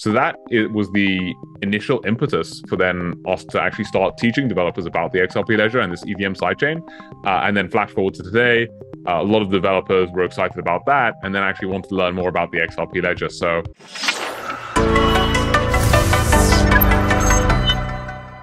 So it was the initial impetus for then us to actually start teaching developers about the XRP Ledger and this EVM sidechain. And then flash forward to today, a lot of developers were excited about that and then actually wanted to learn more about the XRP Ledger. So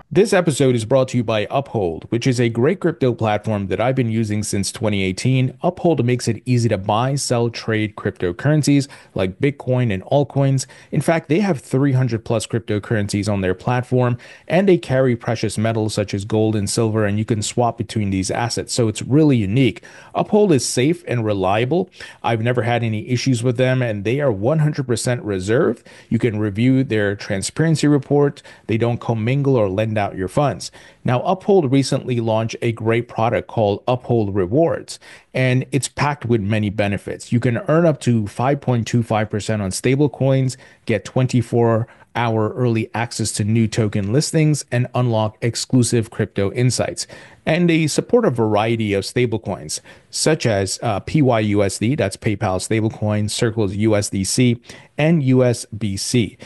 this episode is brought to you by Uphold, which is a great crypto platform that I've been using since 2018. Uphold makes it easy to buy, sell, trade cryptocurrencies like Bitcoin and altcoins. In fact, they have 300 plus cryptocurrencies on their platform, and they carry precious metals such as gold and silver, and you can swap between these assets. So it's really unique. Uphold is safe and reliable. I've never had any issues with them, and they are 100% reserved. You can review their transparency report. They don't commingle or lend out your funds. Now, Uphold recently launched a great product called Uphold Rewards, and it's packed with many benefits. You can earn up to 5.25% on stable coins, get 24-hour early access to new token listings, and unlock exclusive crypto insights. And they support a variety of stablecoins, such as PYUSD, that's PayPal stablecoin, Circle's USDC, and USBC.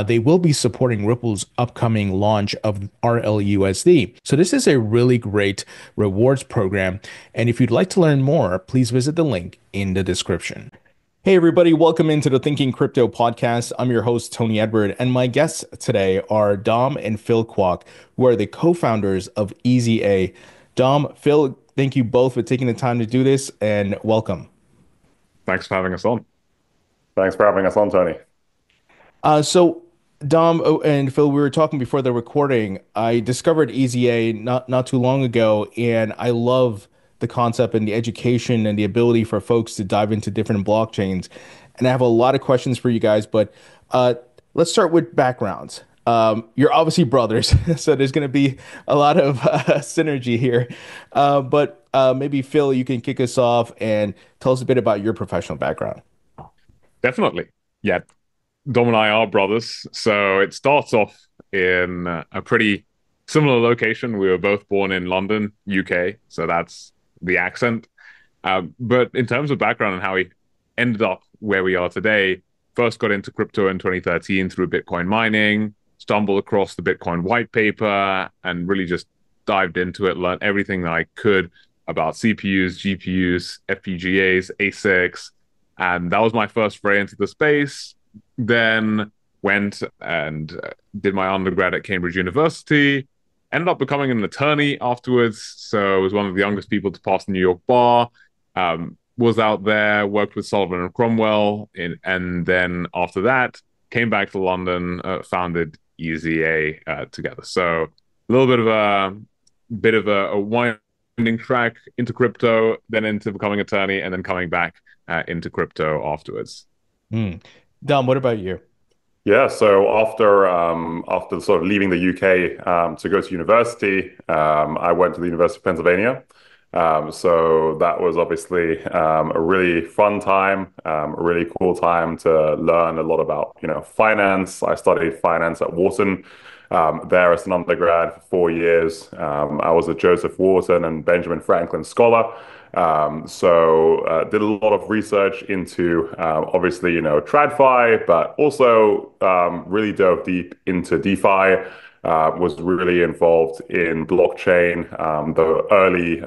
They will be supporting Ripple's upcoming launch of RLUSD. So this is a really great rewards program. And if you'd like to learn more, please visit the link in the description. Hey, everybody, welcome into the Thinking Crypto podcast. I'm your host, Tony Edward, and my guests today are Dom and Phil Kwok, who are the co-founders of EasyA. Dom, Phil, thank you both for taking the time to do this, and welcome. thanks for having us on. Thanks for having us on, Tony. So Dom and Phil, we were talking before the recording. I discovered EasyA not too long ago, and I love the concept and the education and the ability for folks to dive into different blockchains. And I have a lot of questions for you guys, but let's start with backgrounds. You're obviously brothers, so there's going to be a lot of synergy here. But maybe Phil, you can kick us off and tell us a bit about your professional background. Definitely. Yeah. Dom and I are brothers, so it starts off in a pretty similar location. We were both born in London, UK, so that's the accent. But in terms of background and how we ended up where we are today, first got into crypto in 2013 through Bitcoin mining, stumbled across the Bitcoin white paper, and really just dived into it, learned everything that I could about CPUs, GPUs, FPGAs, ASICs, and that was my first foray into the space. Then went and did my undergrad at Cambridge University, ended up becoming an attorney afterwards. So I was one of the youngest people to pass the New York bar, was out there, worked with Sullivan and Cromwell, and then after that, came back to London, founded EasyA together. So a little bit of a winding track into crypto, then into becoming attorney, and then coming back into crypto afterwards. Dom, what about you? Yeah, so after sort of leaving the UK to go to university, I went to the University of Pennsylvania. So that was obviously a really fun time, a really cool time to learn a lot about, finance. I studied finance at Wharton there as an undergrad for 4 years. I was a Joseph Wharton and Benjamin Franklin scholar. So did a lot of research into obviously, TradFi, but also really dove deep into DeFi. Was really involved in blockchain, the early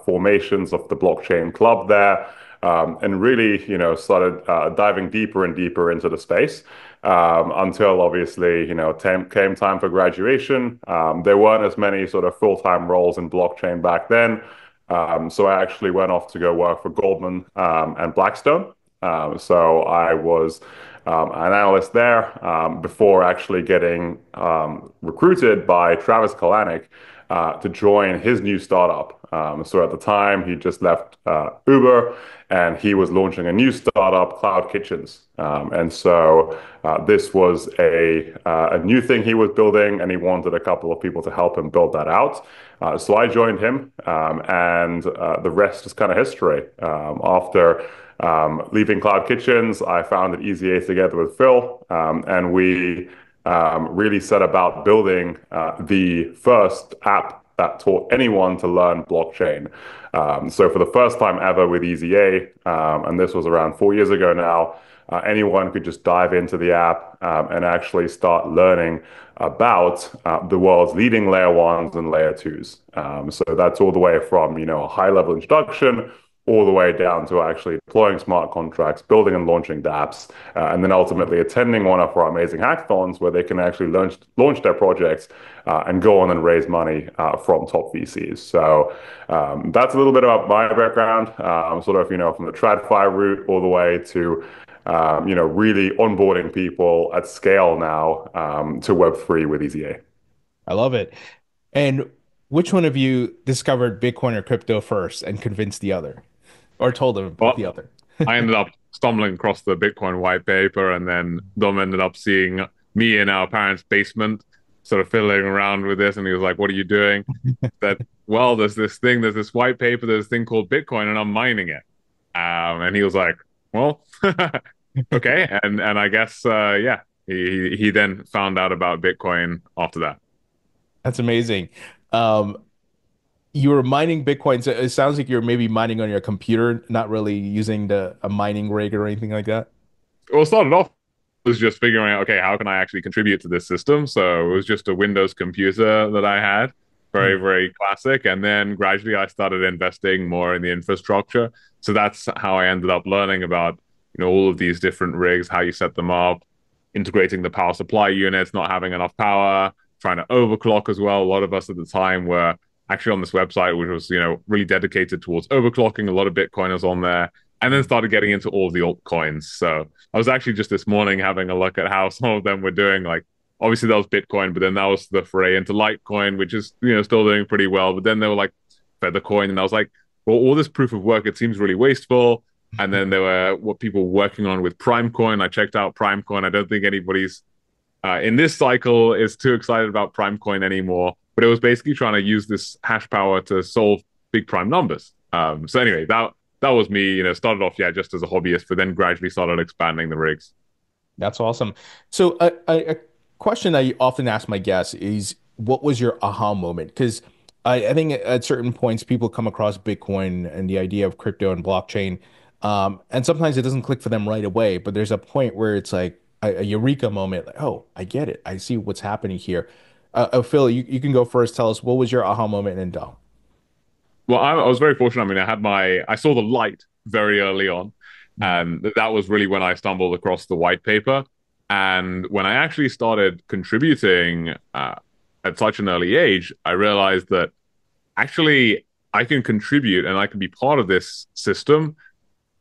formations of the blockchain club there, and really, started diving deeper and deeper into the space until obviously, came time for graduation. There weren't as many sort of full-time roles in blockchain back then. So I actually went off to go work for Goldman and Blackstone. So I was an analyst there before actually getting recruited by Travis Kalanick to join his new startup. So at the time, he just left Uber and he was launching a new startup, Cloud Kitchens. And so this was a new thing he was building, and he wanted a couple of people to help him build that out. So I joined him, and the rest is kind of history. After leaving Cloud Kitchens, I founded EasyA together with Phil, and we really set about building the first app that taught anyone to learn blockchain. So for the first time ever with EasyA, and this was around 4 years ago now, anyone could just dive into the app and actually start learning about the world's leading layer ones and layer twos. So that's all the way from, a high level introduction all the way down to actually deploying smart contracts, building and launching dApps, and then ultimately attending one of our amazing hackathons where they can actually launch their projects and go on and raise money from top VCs. So that's a little bit about my background, sort of, from the TradFi route all the way to really onboarding people at scale now to Web3 with EasyA. I love it. And which one of you discovered Bitcoin or crypto first and convinced the other, or told them about the Well, other? I ended up stumbling across the Bitcoin white paper, and then Dom ended up seeing me in our parents' basement, sort of fiddling around with this, and he was like, "What are you doing?" That well, there's this white paper, there's this thing called Bitcoin, and I'm mining it. And he was like, "Well, okay," and I guess yeah, he then found out about Bitcoin after that. That's amazing. Um, you were mining Bitcoin, so it sounds like you're maybe mining on your computer, not really using a mining rig or anything like that. Well, it started off was just figuring out, okay, how can I actually contribute to this system? So it was just a Windows computer that I had, Hmm. very, very classic. And then gradually I started investing more in the infrastructure. So that's how I ended up learning about, all of these different rigs, how you set them up, integrating the power supply units, not having enough power, trying to overclock as well. A lot of us at the time were actually on this website, which was, really dedicated towards overclocking. A lot of Bitcoiners on there, and then started getting into all of the altcoins. So I was actually just this morning having a look at how some of them were doing. Like, obviously that was Bitcoin, but then that was the foray into Litecoin, which is, still doing pretty well. But then they were like Feathercoin, and I was like, well, all this proof of work, it seems really wasteful. And then there were what people were working on with Primecoin. I checked out Primecoin. I don't think anybody's in this cycle is too excited about Primecoin anymore. But it was basically trying to use this hash power to solve big prime numbers. So anyway, that was me. Started off just as a hobbyist, but then gradually started expanding the rigs. That's awesome. So a question I often ask my guests is, what was your aha moment? Because I think at certain points people come across Bitcoin and the idea of crypto and blockchain, and sometimes it doesn't click for them right away. But there's a point where it's like a eureka moment, like, oh, I get it. I see what's happening here. Phil, you can go first. Tell us, what was your aha moment and Well, I was very fortunate. I mean, I saw the light very early on, and that was really when I stumbled across the white paper. And when I actually started contributing at such an early age, I realized that actually I can contribute and I can be part of this system,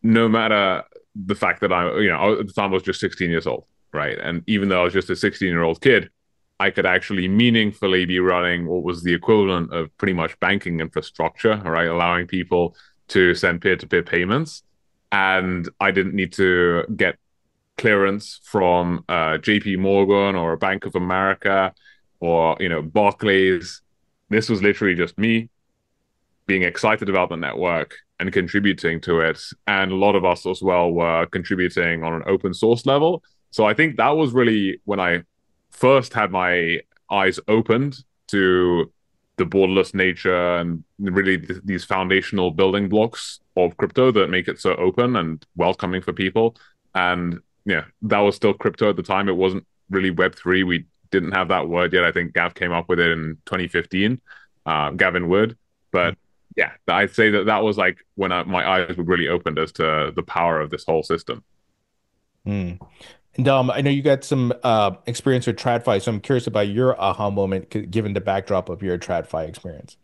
no matter the fact that at the time I was just 16 years old, right? And even though I was just a 16-year-old kid, I could actually meaningfully be running what was the equivalent of pretty much banking infrastructure, right? Allowing people to send peer-to-peer payments. And I didn't need to get clearance from JP Morgan or Bank of America or, Barclays. This was literally just me being excited about the network and contributing to it. And a lot of us as well were contributing on an open source level. So I think that was really when I first had my eyes opened to the borderless nature and really these foundational building blocks of crypto that make it so open and welcoming for people. And yeah, that was still crypto at the time. It wasn't really Web3. We didn't have that word yet. I think Gav came up with it in 2015, Gavin Wood. But yeah, I'd say that was like when my eyes were really opened as to the power of this whole system. Dow? And I know you got some experience with TradFi, so I'm curious about your aha moment, given the backdrop of your TradFi experience.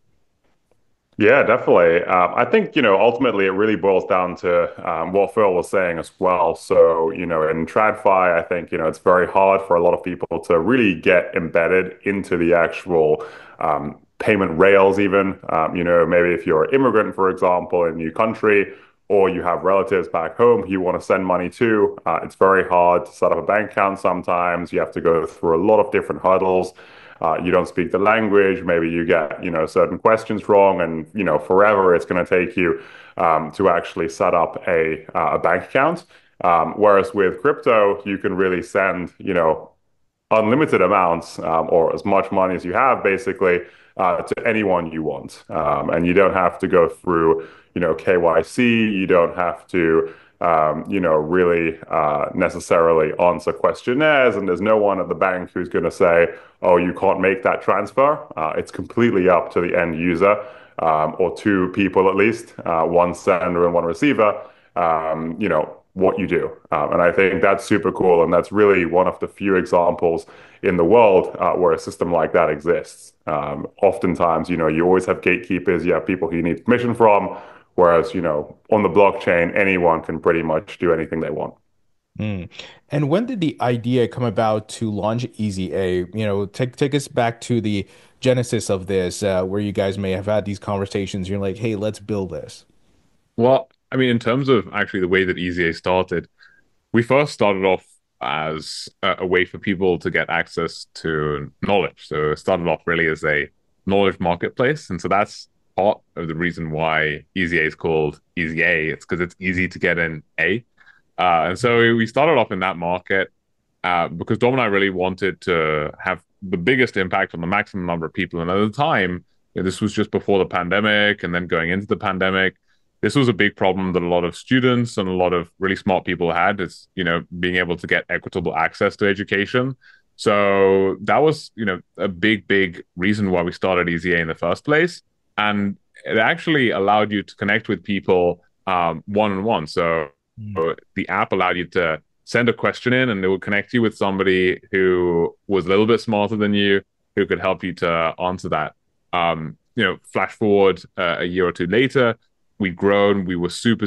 Yeah, definitely. I think, ultimately it really boils down to what Phil was saying as well. So, in TradFi, I think, it's very hard for a lot of people to really get embedded into the actual payment rails even. Maybe if you're an immigrant, for example, in a new country, or you have relatives back home you want to send money to, it's very hard to set up a bank account sometimes. You have to go through a lot of different hurdles. You don't speak the language, maybe you get, certain questions wrong, and, forever it's going to take you to actually set up a bank account. Whereas with crypto, you can really send, unlimited amounts or as much money as you have, basically, to anyone you want. And you don't have to go through, KYC. You don't have to, really necessarily answer questionnaires. And there's no one at the bank who's going to say, oh, you can't make that transfer. It's completely up to the end user, or two people at least, one sender and one receiver, what you do. And I think that's super cool. And that's really one of the few examples in the world where a system like that exists. Oftentimes, you always have gatekeepers, you have people who you need permission from, whereas, on the blockchain, anyone can pretty much do anything they want. Mm. And when did the idea come about to launch EasyA? Take us back to the genesis of this, where you guys may have had these conversations. You're like, hey, let's build this. Well, I mean, in terms of actually the way that EasyA started, we first started off as a way for people to get access to knowledge. So it started off really as a knowledge marketplace. And so that's part of the reason why EasyA is called EasyA. It's because it's easy to get in A. And so we started off in that market because Dom and I really wanted to have the biggest impact on the maximum number of people. And at the time, this was just before the pandemic and then going into the pandemic. This was a big problem that a lot of students and a lot of really smart people had, is, being able to get equitable access to education. So that was, a big reason why we started EasyA in the first place. And it actually allowed you to connect with people one-on-one. So the app allowed you to send a question in and it would connect you with somebody who was a little bit smarter than you, who could help you to answer that. Flash forward a year or two later, we'd grown, we were super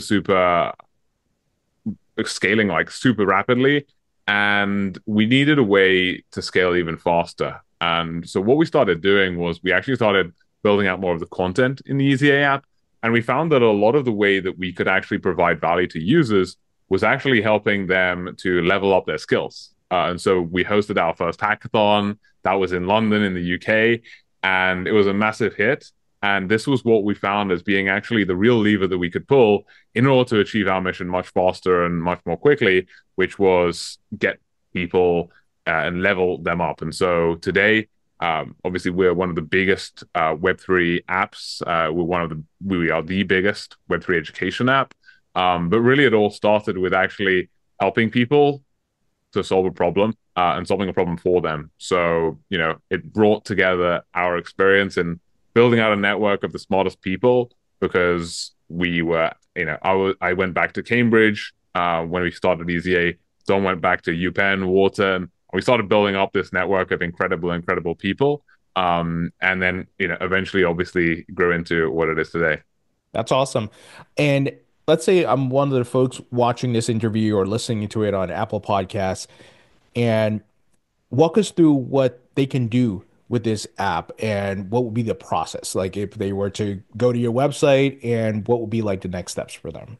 scaling like super rapidly, and we needed a way to scale even faster. And so what we started doing was we actually started building out more of the content in the EasyA app. And we found that a lot of the way that we could actually provide value to users was actually helping them to level up their skills. And so we hosted our first hackathon. That was in London in the UK, and it was a massive hit. And this was what we found as being actually the real lever that we could pull in order to achieve our mission much faster and much more quickly, which was get people and level them up. And so today, obviously, we're one of the biggest Web3 apps. We are the biggest Web3 education app. But really, it all started with actually helping people to solve a problem and solving a problem for them. So, it brought together our experience in building out a network of the smartest people, because we were, I went back to Cambridge when we started EasyA. Don went back to UPenn, Wharton. We started building up this network of incredible people. And then, eventually, obviously, grew into what it is today. That's awesome. And let's say I'm one of the folks watching this interview or listening to it on Apple Podcasts, and walk us through what they can do with this app and what would be the process. Like if they were to go to your website, and what would be like the next steps for them?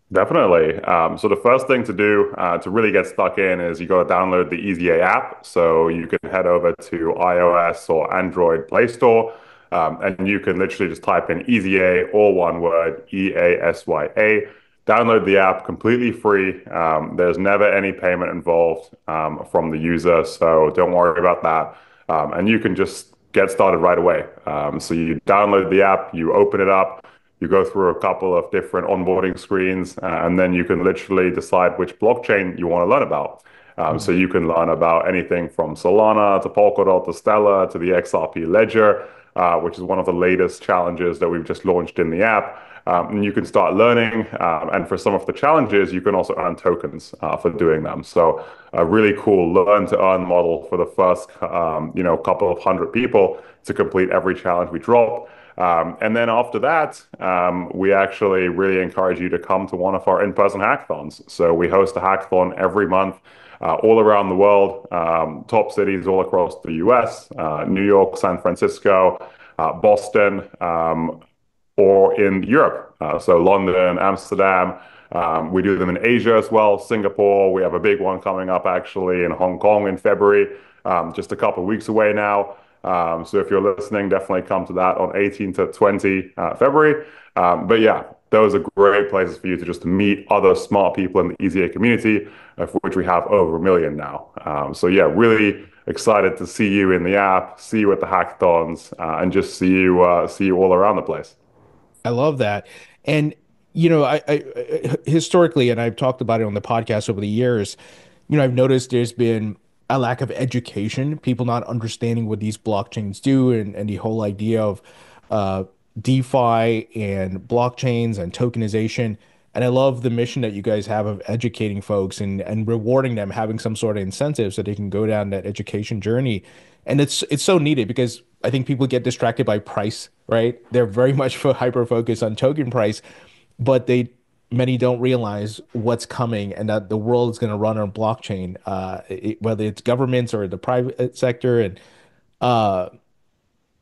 Definitely. So the first thing to do to really get stuck in is you got to download the EasyA app. So you can head over to iOS or Android Play Store, and you can literally just type in EasyA, all one word, EASYA. Download the app completely free. There's never any payment involved from the user, so don't worry about that. And you can just get started right away. So you download the app, you open it up, you go through a couple of different onboarding screens, and then you can literally decide which blockchain you want to learn about. So you can learn about anything from Solana to Polkadot to Stellar to the XRP Ledger, which is one of the latest challenges that we've just launched in the app. And you can start learning. And for some of the challenges, you can also earn tokens for doing them. So a really cool learn to earn model for the first, couple of hundred people to complete every challenge we drop. And then after that, we actually really encourage you to come to one of our in-person hackathons. So we host a hackathon every month, all around the world, top cities all across the US, New York, San Francisco, Boston, or in Europe. So London, Amsterdam. We do them in Asia as well, Singapore. We have a big one coming up actually in Hong Kong in February, just a couple of weeks away now. So if you're listening, definitely come to that on 18 to 20 February. But yeah, those are great places for you to just meet other smart people in the EasyA community, of which we have over 1 million now. So yeah, really excited to see you in the app, see you at the hackathons, and just see you all around the place. I love that. And I historically, and I've talked about it on the podcast over the years, I've noticed there's been a lack of education, people not understanding what these blockchains do, and the whole idea of uh, DeFi and blockchains and tokenization. And I love the mission that you guys have of educating folks and rewarding them, having some sort of incentive so they can go down that education journey. And it's so needed because I think people get distracted by price, right? They're very much hyper focused on token price, but many don't realize what's coming and that the world is going to run on blockchain, whether it's governments or the private sector. And uh,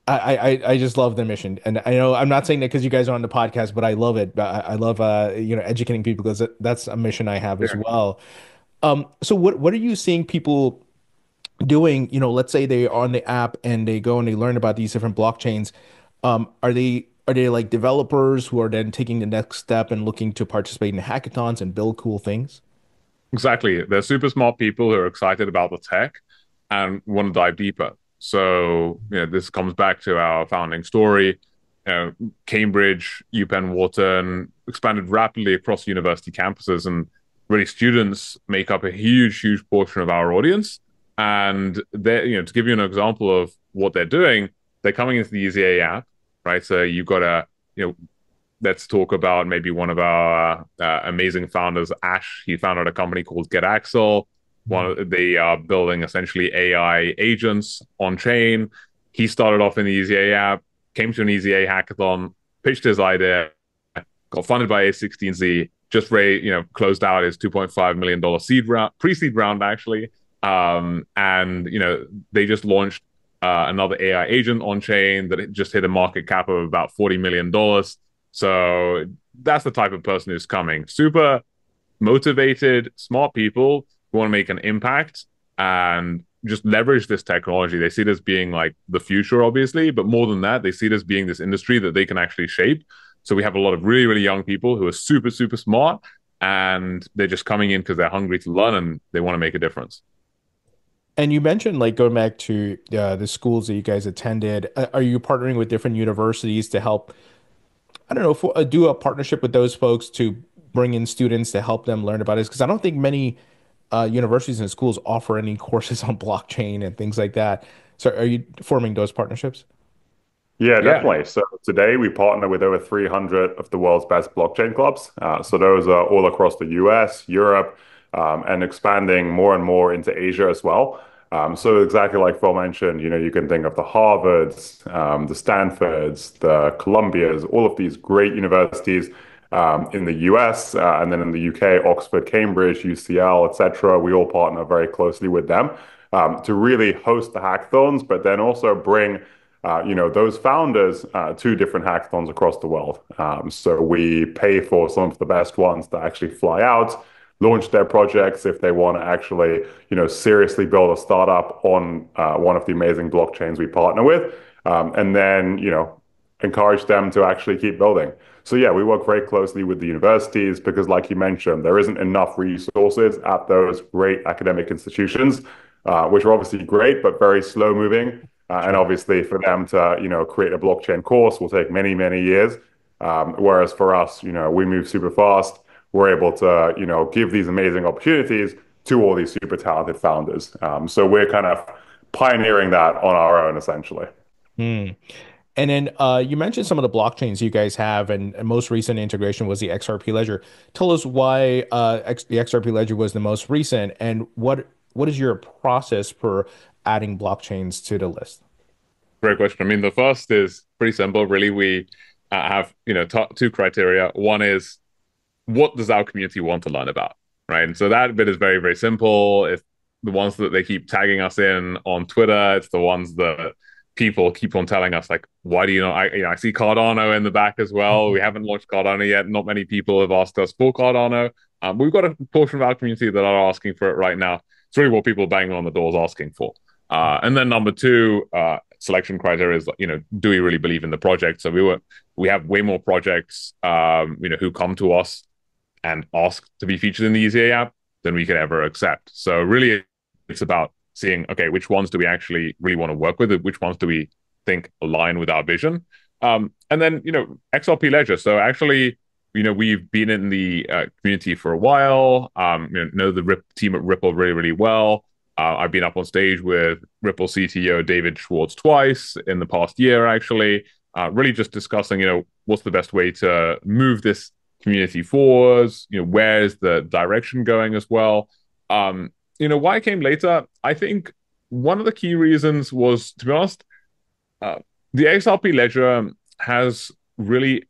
I just love the mission. And I know I'm not saying that because you guys are on the podcast, but I love it. I love educating people because that's a mission I have as Yeah. well. So what are you seeing people doing? Let's say they are on the app and they go and they learn about these different blockchains. Are they like developers who are then taking the next step and looking to participate in hackathons and build cool things? Exactly. They're super smart people who are excited about the tech and want to dive deeper. So, this comes back to our founding story. Cambridge, UPenn, Wharton expanded rapidly across university campuses, and really students make up a huge, huge portion of our audience. And to give you an example of what they're doing, they're coming into the EasyA app, right? So you've got you know, let's talk about maybe one of our amazing founders, Ash. He founded a company called GetAxle. They are building essentially AI agents on chain. He started off in the EasyA app, came to an EasyA hackathon, pitched his idea, got funded by A16Z, just closed out his $2.5 million seed round, pre-seed round actually. And they just launched another AI agent on chain that just hit a market cap of about $40 million. So that's the type of person who's coming. Super motivated, smart people who want to make an impact and just leverage this technology. They see it as being like the future, obviously, but more than that, they see it as being this industry that they can actually shape. So we have a lot of really, really young people who are super, super smart, and they're just coming in because they're hungry to learn and they want to make a difference. And you mentioned like going back to the schools that you guys attended. Are you partnering with different universities to help, I don't know, do a partnership with those folks to bring in students to help them learn about it? Because I don't think many universities and schools offer any courses on blockchain and things like that. So are you forming those partnerships? Yeah, Yeah. definitely. So today we partner with over 300 of the world's best blockchain clubs. So those are all across the US, Europe, and expanding more and more into Asia as well. So exactly like Phil mentioned, you can think of the Harvards, the Stanfords, the Columbias, all of these great universities in the US, and then in the UK, Oxford, Cambridge, UCL, etc. We all partner very closely with them to really host the hackathons, but then also bring those founders to different hackathons across the world. So we pay for some of the best ones to actually fly out, launch their projects if they want to actually, seriously build a startup on one of the amazing blockchains we partner with, and then, encourage them to actually keep building. So yeah, we work very closely with the universities because, like you mentioned, there isn't enough resources at those great academic institutions, which are obviously great but very slow moving. And Sure. obviously, for them to create a blockchain course will take many many years. Whereas for us, we move super fast. We're able to give these amazing opportunities to all these super talented founders. So we're kind of pioneering that on our own, essentially. Hmm. And then you mentioned some of the blockchains you guys have, and most recent integration was the XRP Ledger. Tell us why the XRP Ledger was the most recent, and what is your process for adding blockchains to the list? Great question. I mean, the first is pretty simple. Really, we have two criteria. One is what does our community want to learn about, right? And so that bit is very, very simple. It's the ones that they keep tagging us in on Twitter. It's the ones that people keep on telling us, like, why do you know? I see Cardano in the back as well. We haven't launched Cardano yet. Not many people have asked us for Cardano. We've got a portion of our community that are asking for it right now. It's really what people banging on the doors asking for. And then number two, selection criteria is, do we really believe in the project? So we have way more projects, who come to us and ask to be featured in the EasyA app than we could ever accept. So really, it's about seeing, okay, which ones do we actually really want to work with? Which ones do we think align with our vision? And then, XRP Ledger. So actually, we've been in the community for a while. Know the team at Ripple really, really well. I've been up on stage with Ripple CTO David Schwartz twice in the past year, actually. Really just discussing, what's the best way to move this community forwards, where's the direction going as well. Why I came later, I think one of the key reasons was, to be honest, the XRP Ledger has really,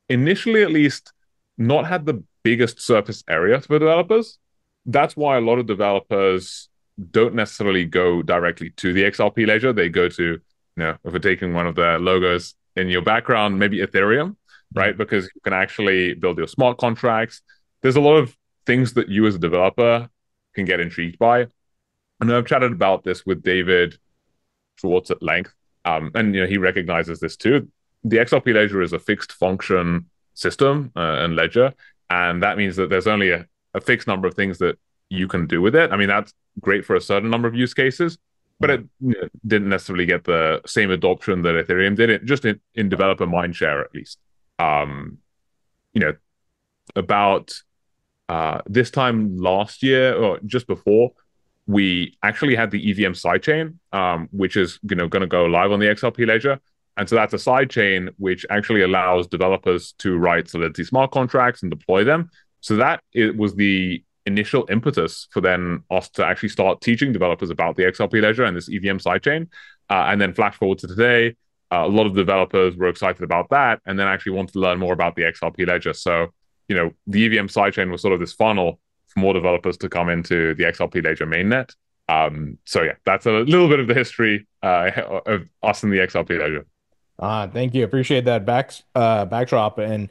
initially at least, not had the biggest surface area for developers. That's why a lot of developers don't necessarily go directly to the XRP Ledger. They go to, if we're taking one of the logos in your background, maybe Ethereum, right? Because you can actually build your smart contracts. There's a lot of things that you as a developer can get intrigued by. And I've chatted about this with David Schwartz at length. And he recognizes this too. The XRP Ledger is a fixed function system and ledger. And that means that there's only a fixed number of things that you can do with it. I mean, that's great for a certain number of use cases, but it didn't necessarily get the same adoption that Ethereum did, just in developer mindshare, at least. About this time last year, or just before, we actually had the EVM sidechain, which is going to go live on the XRP Ledger. And so that's a sidechain which actually allows developers to write Solidity smart contracts and deploy them. So that it was the initial impetus for then us to actually start teaching developers about the XRP Ledger and this EVM sidechain. And then flash forward to today, a lot of developers were excited about that and then actually wanted to learn more about the XRP Ledger. So, the EVM sidechain was sort of this funnel for more developers to come into the XRP Ledger mainnet. So yeah, that's a little bit of the history of us in the XRP Ledger. Thank you. Appreciate that backdrop. And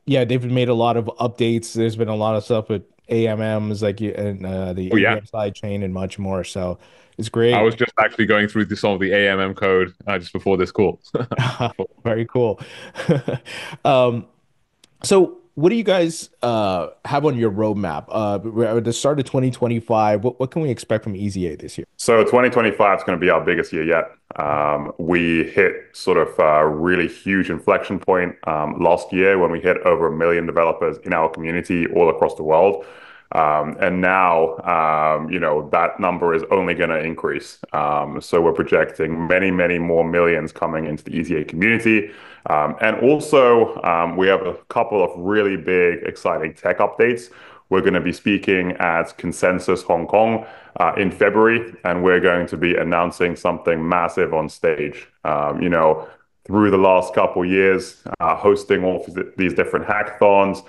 yeah, they've made a lot of updates. There's been a lot of stuff with AMMs and the AVM side chain and much more. So it's great. I was just actually going through some of the AMM code just before this call. Very cool. So what do you guys have on your roadmap? At the start of 2025, what can we expect from EasyA this year? So 2025 is going to be our biggest year yet. We hit sort of a really huge inflection point last year when we hit over 1 million developers in our community all across the world. And now, that number is only going to increase. So we're projecting many, many more millions coming into the EasyA community. And also, we have a couple of really big, exciting tech updates. We're going to be speaking at Consensus Hong Kong in February, and we're going to be announcing something massive on stage. Through the last couple of years, hosting all of these different hackathons,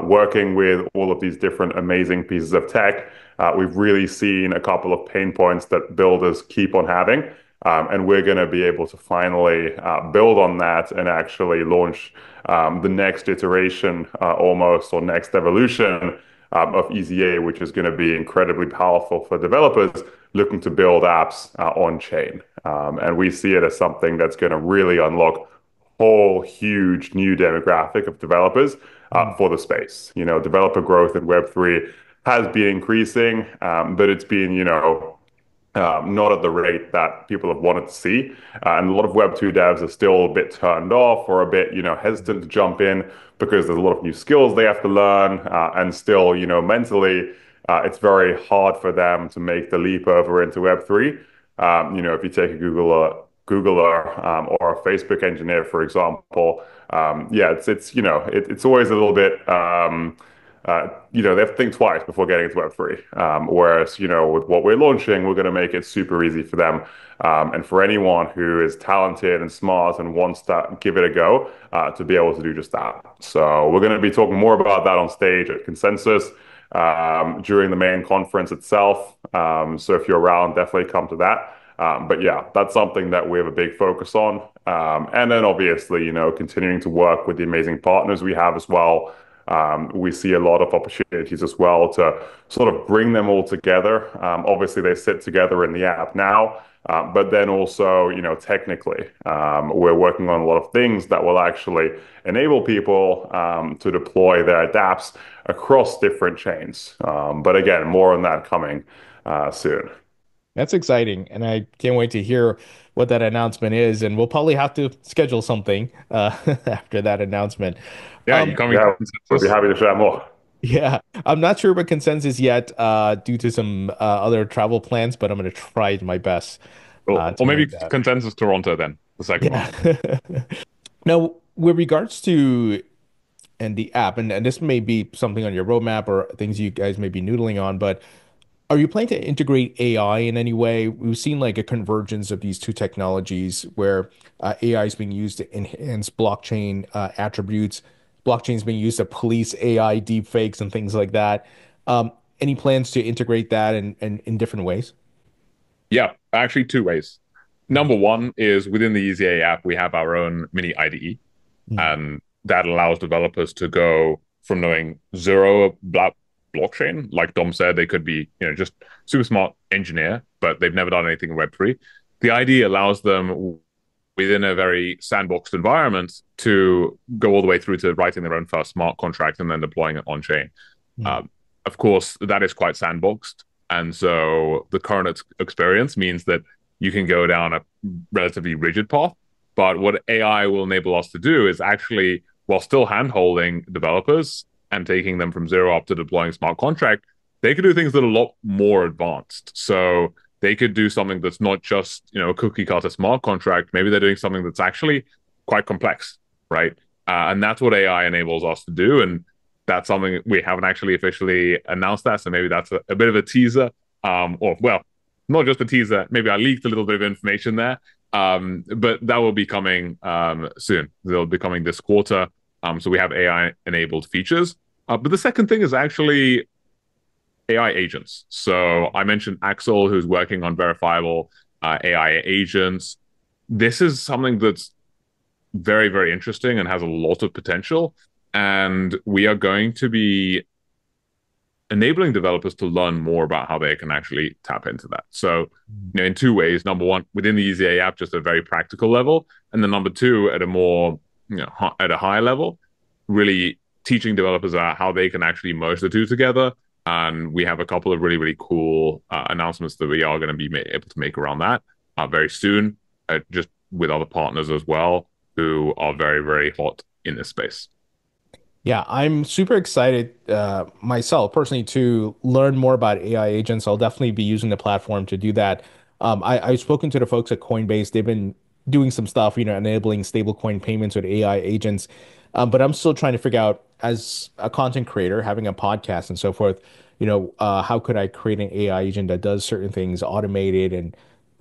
working with all of these different amazing pieces of tech, we've really seen a couple of pain points that builders keep on having. And we're going to be able to finally build on that and actually launch the next iteration almost, or next evolution of EasyA, which is going to be incredibly powerful for developers looking to build apps on chain. And we see it as something that's going to really unlock whole huge new demographic of developers for the space. Developer growth in Web3 has been increasing, but it's been, not at the rate that people have wanted to see. And a lot of Web2 devs are still a bit turned off or a bit, hesitant to jump in because there's a lot of new skills they have to learn. And still, mentally, it's very hard for them to make the leap over into Web3. If you take a Googler or a Facebook engineer, for example, it's always a little bit, they have to think twice before getting into Web3. Whereas, with what we're launching, we're going to make it super easy for them. And for anyone who is talented and smart and wants to give it a go, to be able to do just that. So we're going to be talking more about that on stage at Consensus during the main conference itself. So if you're around, definitely come to that. But yeah, that's something that we have a big focus on. And then obviously, continuing to work with the amazing partners we have as well. we see a lot of opportunities as well to sort of bring them all together. Obviously, they sit together in the app now, but then also, technically, we're working on a lot of things that will actually enable people to deploy their dApps across different chains. But again, more on that coming soon. That's exciting, and I can't wait to hear what that announcement is. And we'll probably have to schedule something after that announcement. Yeah, you coming to Yeah, we'll be consensus? happy to share more. Yeah, I'm not sure about consensus yet, due to some other travel plans, but I'm going to try my best Or to maybe make that. consensus Toronto then, the second one. Yeah. Now, with regards to and the app, and this may be something on your roadmap or things you guys may be noodling on, but are you planning to integrate AI in any way? We've seen like a convergence of these two technologies where AI is being used to enhance blockchain attributes. Blockchain is being used to police AI deepfakes and things like that. Any plans to integrate that in different ways? Yeah, actually two ways. Number one is within the EasyA app, we have our own mini IDE, Mm. and that allows developers to go from knowing zero blockchain, like Dom said, they could be, just super smart engineer, but they've never done anything in Web3. The IDE allows them within a very sandboxed environment to go all the way through to writing their own first smart contract and then deploying it on chain. Mm. Um, of course, that is quite sandboxed. And so the current experience means that you can go down a relatively rigid path. But what AI will enable us to do is actually, while still handholding developers and taking them from zero up to deploying smart contract, they could do things that are a lot more advanced. So they could do something that's not just, a cookie cutter smart contract. Maybe they're doing something that's actually quite complex, right? And that's what AI enables us to do. And that's something we haven't actually officially announced that. So maybe that's a bit of a teaser. Or well, not just a teaser. Maybe I leaked a little bit of information there. But that will be coming soon. They'll be coming this quarter. So we have AI enabled features. But the second thing is actually AI agents. So I mentioned Axel, who's working on verifiable AI agents. This is something that's very, very interesting and has a lot of potential. And we are going to be enabling developers to learn more about how they can actually tap into that. So, in two ways. Number one, within the EasyA app, just at a very practical level, and then number two, at a more, at a higher level, really teaching developers how they can actually merge the two together. And we have a couple of really, really cool announcements that we are going to be able to make around that very soon, just with other partners as well, who are very, very hot in this space. Yeah, I'm super excited myself personally to learn more about AI agents. I'll definitely be using the platform to do that. I've spoken to the folks at Coinbase. They've been doing some stuff, enabling stablecoin payments with AI agents. But I'm still trying to figure out, as a content creator, having a podcast and so forth, how could I create an AI agent that does certain things automated and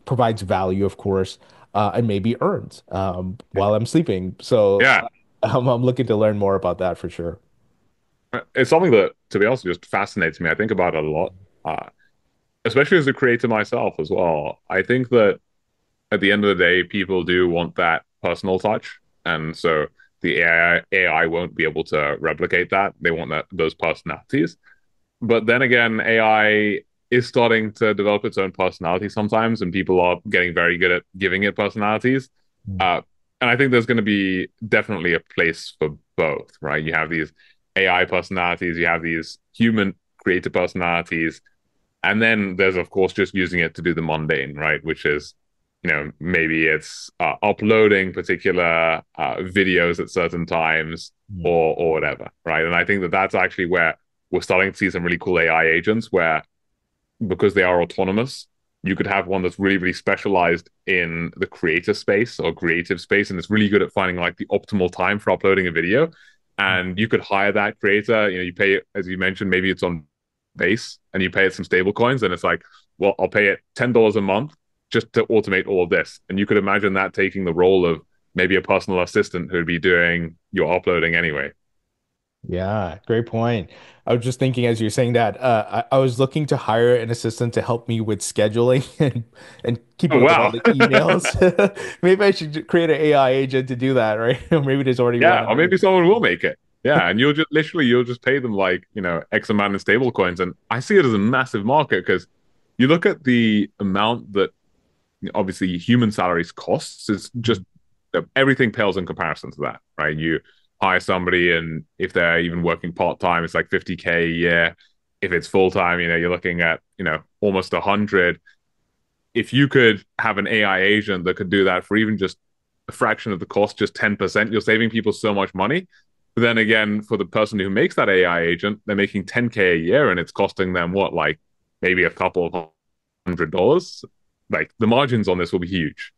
provides value, of course, and maybe earns while I'm sleeping. So Yeah, I'm looking to learn more about that for sure. it's something that, to be honest, just fascinates me. I think about it a lot, especially as a creator myself as well. I think that at the end of the day, people do want that personal touch, and so the AI won't be able to replicate that. They want those personalities. But then again, AI is starting to develop its own personality sometimes, and people are getting very good at giving it personalities. Mm. Uh, and I think there's going to be definitely a place for both, right? You have these AI personalities, you have these human creative personalities, and then there's, of course, just using it to do the mundane, right? Which is, maybe it's uploading particular videos at certain times Yeah. or whatever, right? And I think that that's actually where we're starting to see some really cool AI agents where, because they are autonomous, you could have one that's really, really specialized in the creator space or creative space, and it's really good at finding like the optimal time for uploading a video. And you could hire that creator. You pay it, as you mentioned, maybe it's on base, and you pay it some stable coins, and it's like, well, I'll pay it $10 a month just to automate all of this. And you could imagine that taking the role of maybe a personal assistant who'd be doing your uploading anyway. Yeah, great point. I was just thinking as you're saying that, I was looking to hire an assistant to help me with scheduling and Oh keeping up with all wow. the emails. Maybe I should create an AI agent to do that, right? Or maybe there's already one Yeah, on or the. maybe someone will make it. Yeah, and you'll just pay them like, X amount in stable coins. And I see it as a massive market because you look at the amount that obviously human salaries costs, it's just everything pales in comparison to that, right? You hire somebody and if they're even working part-time, it's like 50K a year. If it's full-time, you're looking at, almost 100. If you could have an AI agent that could do that for even just a fraction of the cost, just 10%, you're saving people so much money. But then again, for the person who makes that AI agent, they're making 10K a year and it's costing them what, like maybe a couple of $100. Like the margins on this will be huge.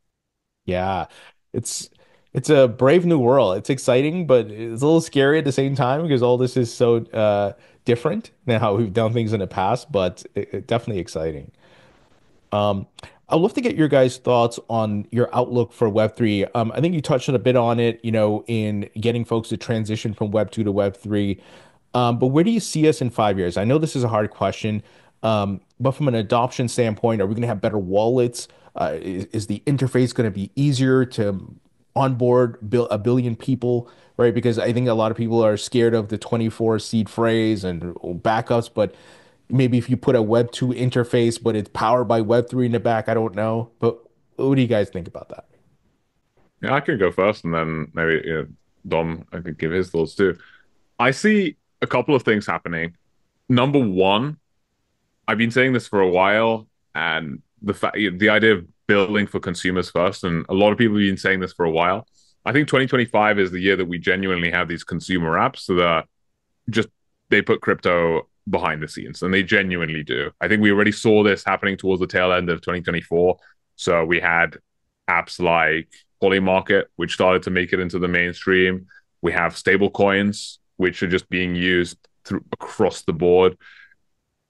Yeah, it's it's a brave new world. It's exciting, but it's a little scary at the same time because all this is so different than how we've done things in the past, but definitely exciting. Um, I'd love to get your guys' thoughts on your outlook for Web3. I think you touched on a bit on it, in getting folks to transition from Web2 to Web3. But where do you see us in 5 years? I know this is a hard question, but from an adoption standpoint, are we going to have better wallets? Is the interface going to be easier to onboard a billion people, right? Because I think a lot of people are scared of the 24 seed phrase and backups, but maybe if you put a Web 2 interface, but it's powered by Web 3 in the back, I don't know. But what do you guys think about that? Yeah, I can go first and then maybe Dom, I could give his thoughts too. I see a couple of things happening. Number one, I've been saying this for a while, and the idea of building for consumers first, and a lot of people have been saying this for a while. I think 2025 is the year that we genuinely have these consumer apps that just they put crypto behind the scenes, and they genuinely do. I think we already saw this happening towards the tail end of 2024. So we had apps like Polymarket, which started to make it into the mainstream. We have stable coins, which are just being used through across the board.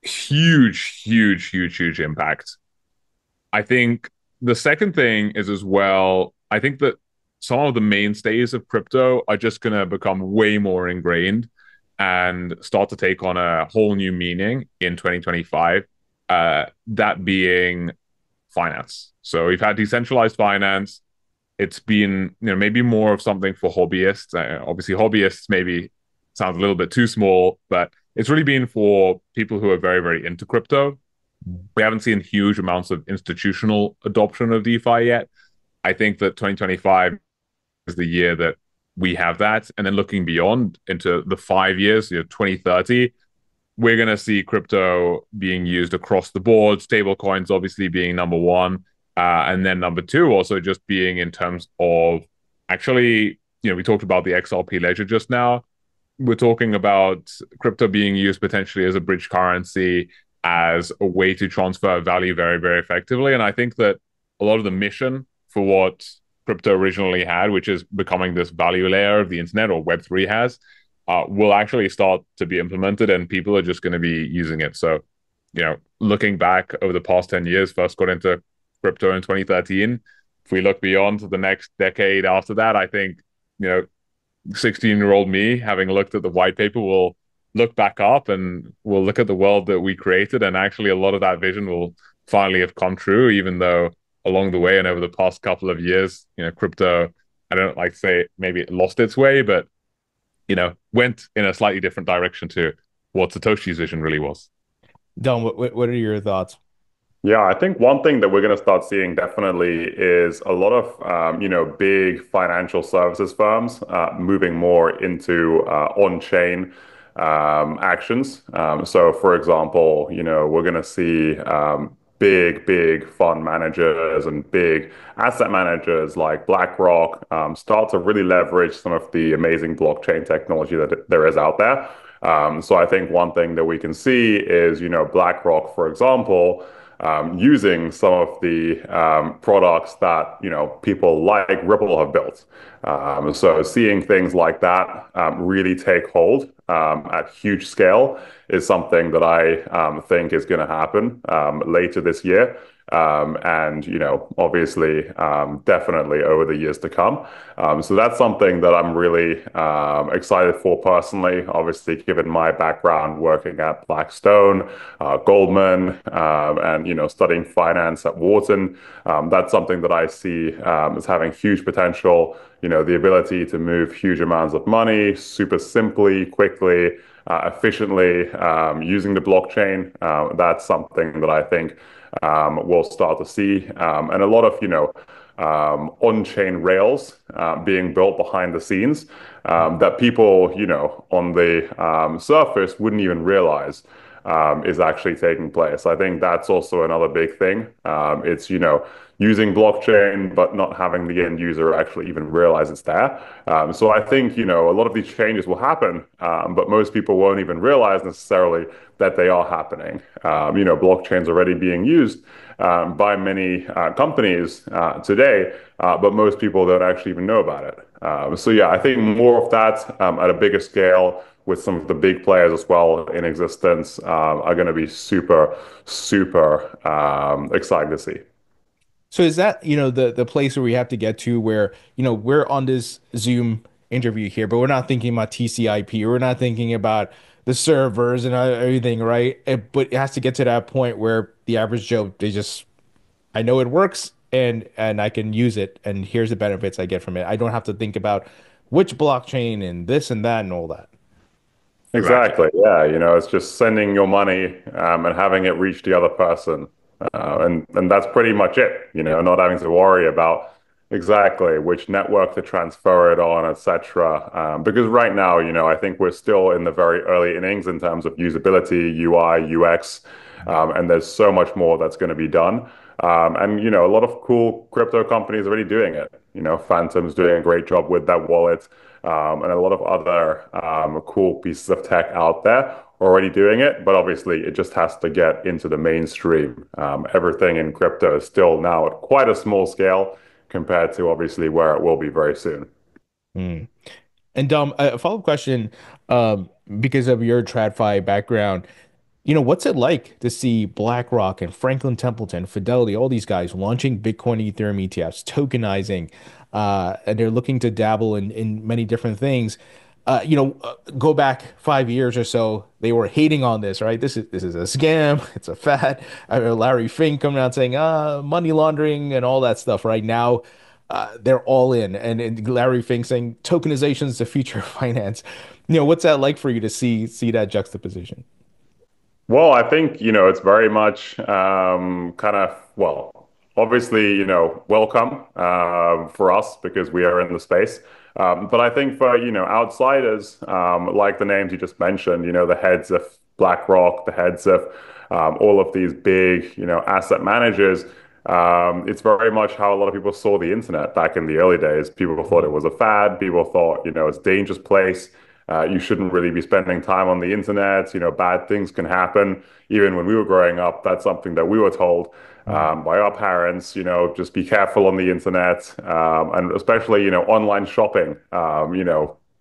Huge, huge, huge, huge impact. I think the second thing is as well, I think that some of the mainstays of crypto are just going to become way more ingrained and start to take on a whole new meaning in 2025. That being finance. So we've had decentralized finance. It's been, maybe more of something for hobbyists. Obviously, hobbyists maybe sounds a little bit too small, but it's really been for people who are very, very into crypto. We haven't seen huge amounts of institutional adoption of DeFi yet. I think that 2025 is the year that we have that. And then looking beyond into the 5 years, 2030, we're going to see crypto being used across the board, stable coins obviously being number one. And then number two, also just being in terms of actually, we talked about the XRP Ledger just now. We're talking about crypto being used potentially as a bridge currency, as a way to transfer value very, very effectively. And I think that a lot of the mission for what crypto originally had, which is becoming this value layer of the internet or Web3 has, will actually start to be implemented and people are just going to be using it. So, looking back over the past 10 years, first got into crypto in 2013. If we look beyond the next decade after that, I think, 16-year-old me, having looked at the white paper, will look back up and we'll look at the world that we created. And actually, a lot of that vision will finally have come true, even though along the way and over the past couple of years, crypto, I don't like to say maybe it lost its way, but, went in a slightly different direction to what Satoshi's vision really was. Don, what are your thoughts? Yeah, I think one thing that we're going to start seeing definitely is a lot of big financial services firms moving more into on-chain actions. So, for example, we're going to see big fund managers and big asset managers like BlackRock start to really leverage some of the amazing blockchain technology that there is out there. So I think one thing that we can see is, BlackRock, for example, using some of the products that people like Ripple have built. So seeing things like that really take hold at huge scale is something that I think is going to happen later this year. and obviously, definitely over the years to come. So that's something that I'm really excited for personally. Obviously, given my background working at Blackstone, Goldman, and studying finance at Wharton, that's something that I see as having huge potential. The ability to move huge amounts of money super simply, quickly, efficiently, using the blockchain. That's something that I think we'll start to see, and a lot of on-chain rails being built behind the scenes that people on the surface wouldn't even realize is actually taking place. I think that's also another big thing. It's using blockchain, but not having the end user actually even realize it's there. So I think a lot of these changes will happen, but most people won't even realize necessarily that they are happening. Blockchain's already being used by many companies today, but most people don't actually even know about it. So yeah, I think more of that at a bigger scale with some of the big players as well in existence are going to be super, super exciting to see. So is that, the place where we have to get to where, we're on this Zoom interview here, but we're not thinking about TCP, we're not thinking about the servers and everything, right? But it has to get to that point where the average Joe, I know it works and I can use it and here's the benefits I get from it. I don't have to think about which blockchain and this and that and all that. Exactly. Exactly. Yeah. It's just sending your money and having it reach the other person. And that's pretty much it, not having to worry about exactly which network to transfer it on, etc. Because right now, I think we're still in the very early innings in terms of usability, UI, UX, and there's so much more that's going to be done. And a lot of cool crypto companies are already doing it. Phantom's doing a great job with that wallet, and a lot of other cool pieces of tech out there already doing it. But obviously, it just has to get into the mainstream. Everything in crypto is still now at quite a small scale compared to obviously where it will be very soon. Hmm. And a follow-up question, because of your TradFi background, what's it like to see BlackRock and Franklin Templeton, Fidelity, all these guys launching Bitcoin, Ethereum ETFs, tokenizing, and they're looking to dabble in many different things. Go back 5 years or so, they were hating on this, right? This is a scam, it's a fad. Larry Fink coming out saying, money laundering and all that stuff. Right now, they're all in, and Larry Fink saying tokenization is the future of finance. What's that like for you to see that juxtaposition? Well, I think, it's very much obviously, welcome for us because we are in the space. But I think for, outsiders, like the names you just mentioned, the heads of BlackRock, the heads of all of these big, asset managers, it's very much how a lot of people saw the internet back in the early days. People thought it was a fad. People thought, it's a dangerous place. You shouldn't really be spending time on the internet. Bad things can happen. Even when we were growing up, that's something that we were told by our parents. Just be careful on the internet, and especially online shopping.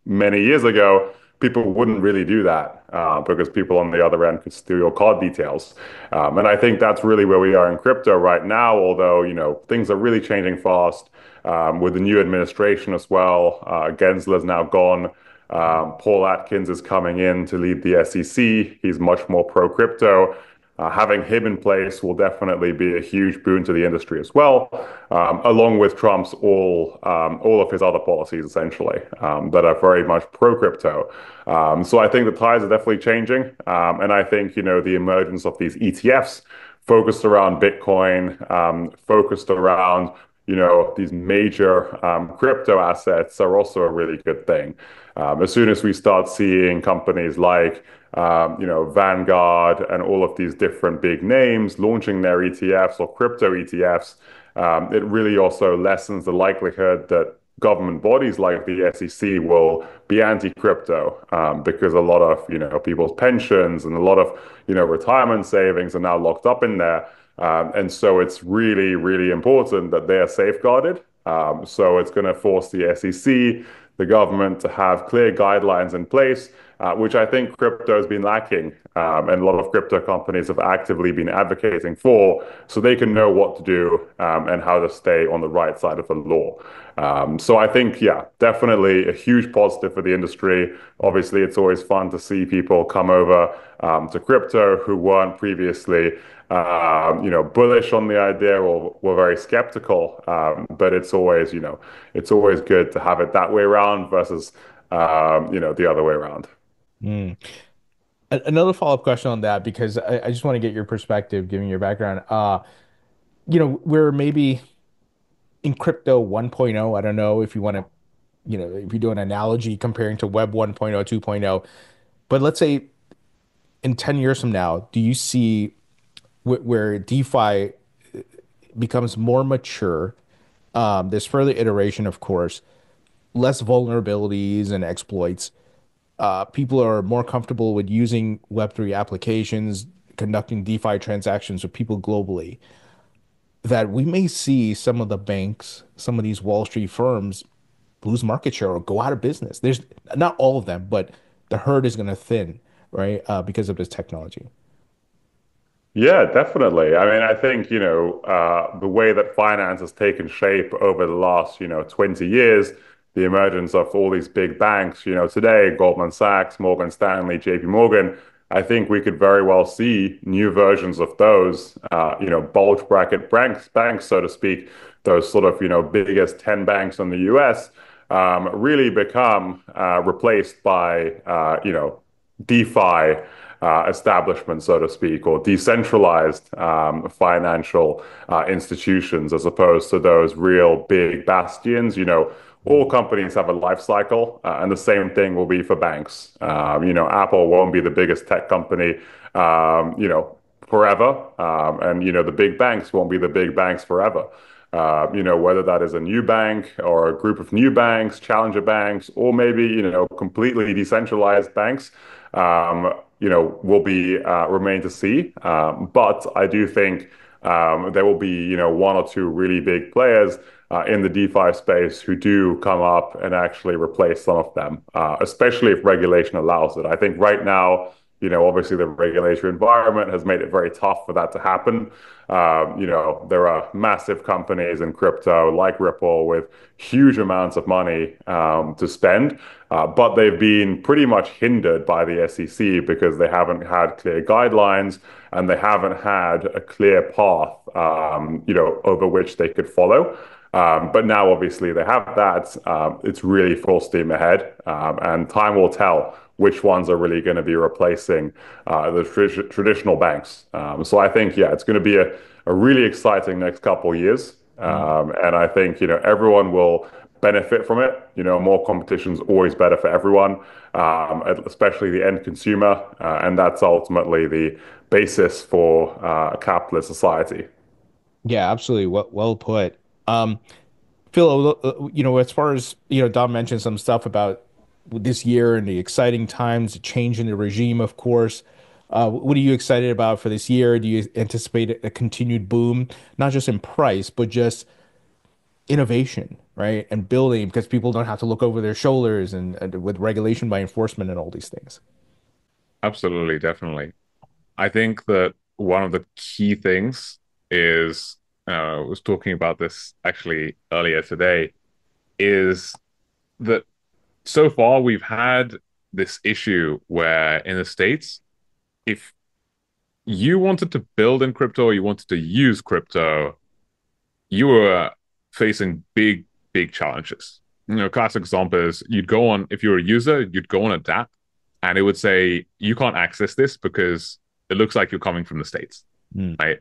Many years ago, people wouldn't really do that because people on the other end could steal your card details. And I think that's really where we are in crypto right now. Although things are really changing fast with the new administration as well. Gensler's now gone. Paul Atkins is coming in to lead the SEC. He's much more pro crypto. Having him in place will definitely be a huge boon to the industry as well, along with Trump's all of his other policies essentially that are very much pro crypto. So I think the tides are definitely changing, and I think the emergence of these ETFs focused around Bitcoin, focused around these major crypto assets are also a really good thing. As soon as we start seeing companies like Vanguard and all of these different big names launching their ETFs or crypto ETFs, it really also lessens the likelihood that government bodies like the SEC will be anti-crypto because a lot of people's pensions and a lot of retirement savings are now locked up in there. And so it's really, really important that they are safeguarded. So it's going to force the SEC, the government, to have clear guidelines in place which I think crypto has been lacking, and a lot of crypto companies have actively been advocating for, so they can know what to do and how to stay on the right side of the law. So I think, yeah, definitely a huge positive for the industry. Obviously, it's always fun to see people come over to crypto who weren't previously, bullish on the idea or were very skeptical. But it's always, it's always good to have it that way around versus, the other way around. Mm. Another follow-up question on that, because I just want to get your perspective, given your background. We're maybe in crypto 1.0. I don't know if you want to, if you do an analogy comparing to Web 1.0, 2.0, but let's say in 10 years from now, do you see where DeFi becomes more mature? There's further iteration, of course, less vulnerabilities and exploits. People are more comfortable with using Web3 applications, conducting DeFi transactions with people globally. That we may see some of the banks, some of these Wall Street firms lose market share or go out of business. There's not all of them, but the herd is going to thin, right? Because of this technology. Yeah, definitely. I mean, I think, the way that finance has taken shape over the last, 20 years, the emergence of all these big banks, today, Goldman Sachs, Morgan Stanley, JP Morgan, I think we could very well see new versions of those, bulge bracket banks, so to speak, those sort of, biggest 10 banks in the US, really become replaced by, DeFi establishment, so to speak, or decentralized financial institutions, as opposed to those real big bastions. All companies have a life cycle, and the same thing will be for banks. Apple won't be the biggest tech company, forever, and the big banks won't be the big banks forever. Whether that is a new bank or a group of new banks, challenger banks, or maybe, completely decentralized banks, will be remain to see. But I do think there will be, one or two really big players in the DeFi space who do come up and actually replace some of them, especially if regulation allows it. I think right now, obviously the regulatory environment has made it very tough for that to happen. There are massive companies in crypto like Ripple with huge amounts of money to spend, but they've been pretty much hindered by the SEC because they haven't had clear guidelines and they haven't had a clear path, over which they could follow. But now, obviously, they have that. It's really full steam ahead, and time will tell which ones are really going to be replacing the traditional banks. So I think, yeah, it's going to be a really exciting next couple of years. And I think, everyone will benefit from it. More competition is always better for everyone, especially the end consumer. And that's ultimately the basis for a capitalist society. Yeah, absolutely. Well put. Phil, as far as, Dom mentioned some stuff about this year and the exciting times, the change in the regime, of course. What are you excited about for this year? Do you anticipate a continued boom, not just in price, but just innovation, right? And building, because people don't have to look over their shoulders and with regulation by enforcement and all these things. Absolutely, definitely. I think that one of the key things is, I was talking about this actually earlier today, is that so far we've had this issue where in the States, if you wanted to build in crypto or you wanted to use crypto, you were facing big, big challenges. Classic example is you'd go on, if you're a user, you'd go on a DApp and it would say, you can't access this because it looks like you're coming from the States, right?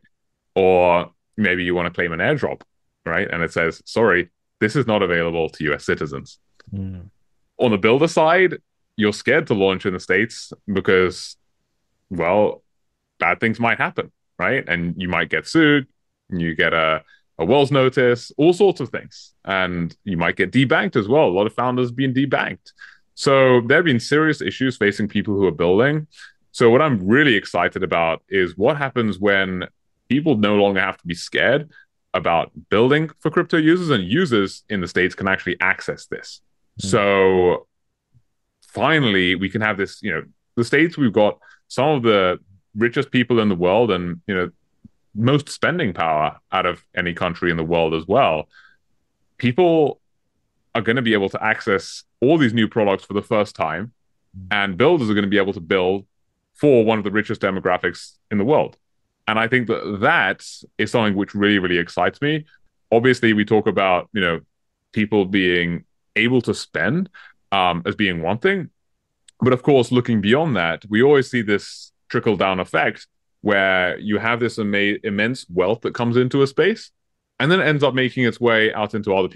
Or maybe you want to claim an airdrop, right? And it says, sorry, this is not available to US citizens. On the builder side, you're scared to launch in the States because, well, bad things might happen, right? And you might get sued, you get a Wells notice, all sorts of things. And you might get debanked as well. A lot of founders being debanked. So there have been serious issues facing people who are building. So what I'm really excited about is what happens when people no longer have to be scared about building for crypto users, and users in the States can actually access this. So finally we can have this, the States, we've got some of the richest people in the world and, most spending power out of any country in the world as well. People are going to be able to access all these new products for the first time, and builders are going to be able to build for one of the richest demographics in the world. And I think that that is something which really, really excites me. Obviously, we talk about, people being able to spend as being one thing. But of course, looking beyond that, we always see this trickle down effect where you have this immense wealth that comes into a space and then it ends up making its way out into other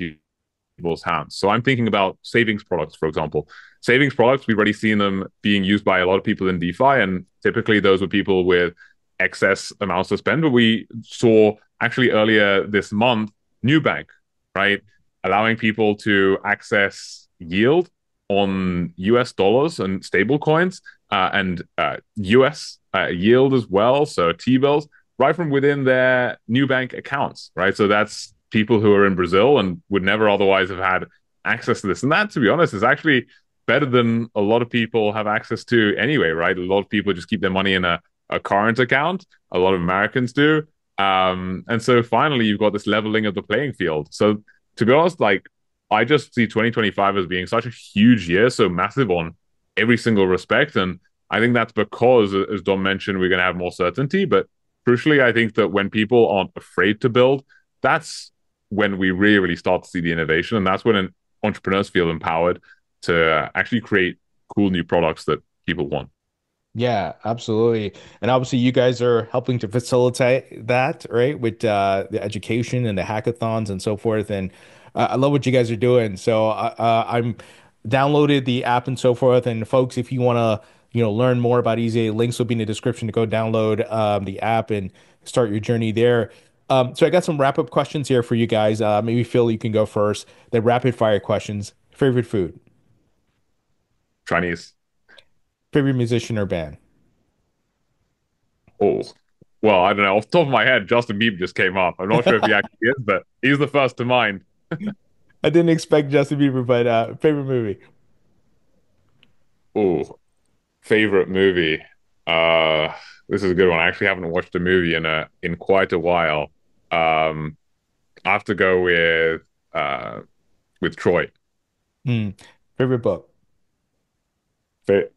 people's hands. So I'm thinking about savings products, for example. Savings products, we've already seen them being used by a lot of people in DeFi, and typically those were people with excess amounts to spend. But we saw actually earlier this month, Nubank, right, allowing people to access yield on US dollars and stable coins and US yield as well. So T-bills right from within their Nubank accounts, right? So that's people who are in Brazil and would never otherwise have had access to this. And that, to be honest, is actually better than a lot of people have access to anyway, right? A lot of people just keep their money in a current account. A lot of Americans do. And so finally, you've got this leveling of the playing field. So to be honest, like, I just see 2025 as being such a huge year, so massive on every single respect. And I think that's because, as Dom mentioned, we're going to have more certainty. But crucially, I think that when people aren't afraid to build, that's when we really, really start to see the innovation. And that's when entrepreneurs feel empowered to actually create cool new products that people want. Yeah, absolutely. And obviously, you guys are helping to facilitate that, right? With the education and the hackathons and so forth. And I love what you guys are doing. So I'm downloaded the app and so forth. And folks, if you want to, learn more about EasyA, links will be in the description to go download the app and start your journey there. So I got some wrap up questions here for you guys. Maybe Phil, you can go first. The rapid fire questions. Favorite food, Chinese. favorite musician or band. Oh, well, I don't know. Off the top of my head, Justin Bieber just came up. I'm not sure if he actually is, but he's the first to mind. I didn't expect Justin Bieber, but favorite movie. Oh, favorite movie. Uh, this is a good one. I actually haven't watched a movie in quite a while. Um, I have to go with Troy. Hmm. Favorite book. Fa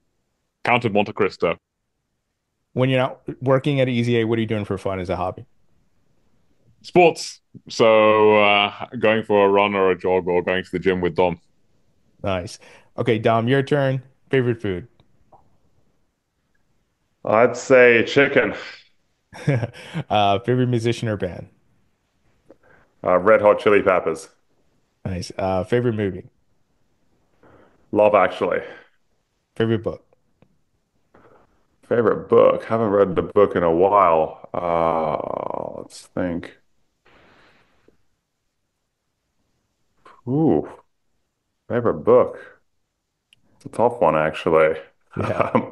Count of Monte Cristo. When you're not working at EZA, what are you doing for fun as a hobby? Sports. So going for a run or a jog or going to the gym with Dom. Nice. Okay, Dom, your turn. Favorite food. I'd say chicken. Favorite musician or band. Red Hot Chili Peppers. Nice. Favorite movie. Love Actually. Favorite book. Favorite book. Haven't read the book in a while. Let's think. Ooh, favorite book. It's a tough one, actually. Yeah.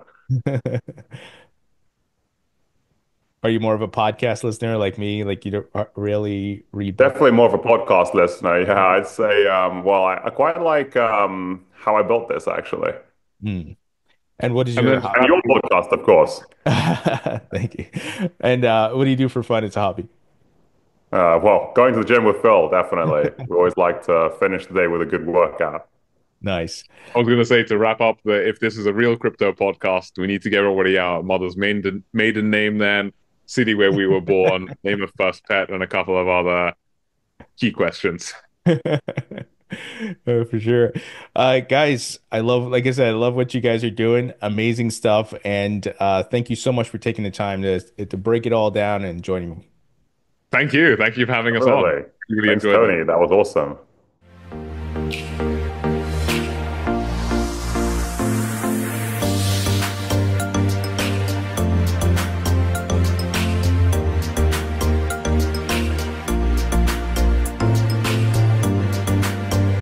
Are you more of a podcast listener like me? Like you don't really read books? Definitely more of a podcast listener. Yeah, I'd say, well, I quite like How I Built This, actually. Hmm. And what is And your then And hobby? your podcast, of course. Thank you. And what do you do for fun as a hobby? Well, going to the gym with Phil, definitely. We always like to finish the day with a good workout. Nice. I was going to say, to wrap up, that if this is a real crypto podcast, we need to give everybody our mother's maiden name, then city where we were born, name of first pet, and a couple of other key questions. For sure. Guys, I love, like I said, I love what you guys are doing. Amazing stuff. And thank you so much for taking the time to break it all down and joining me. Thank you. Thank you for having us on. Really. Really Thanks, enjoyed it. Tony. That was awesome.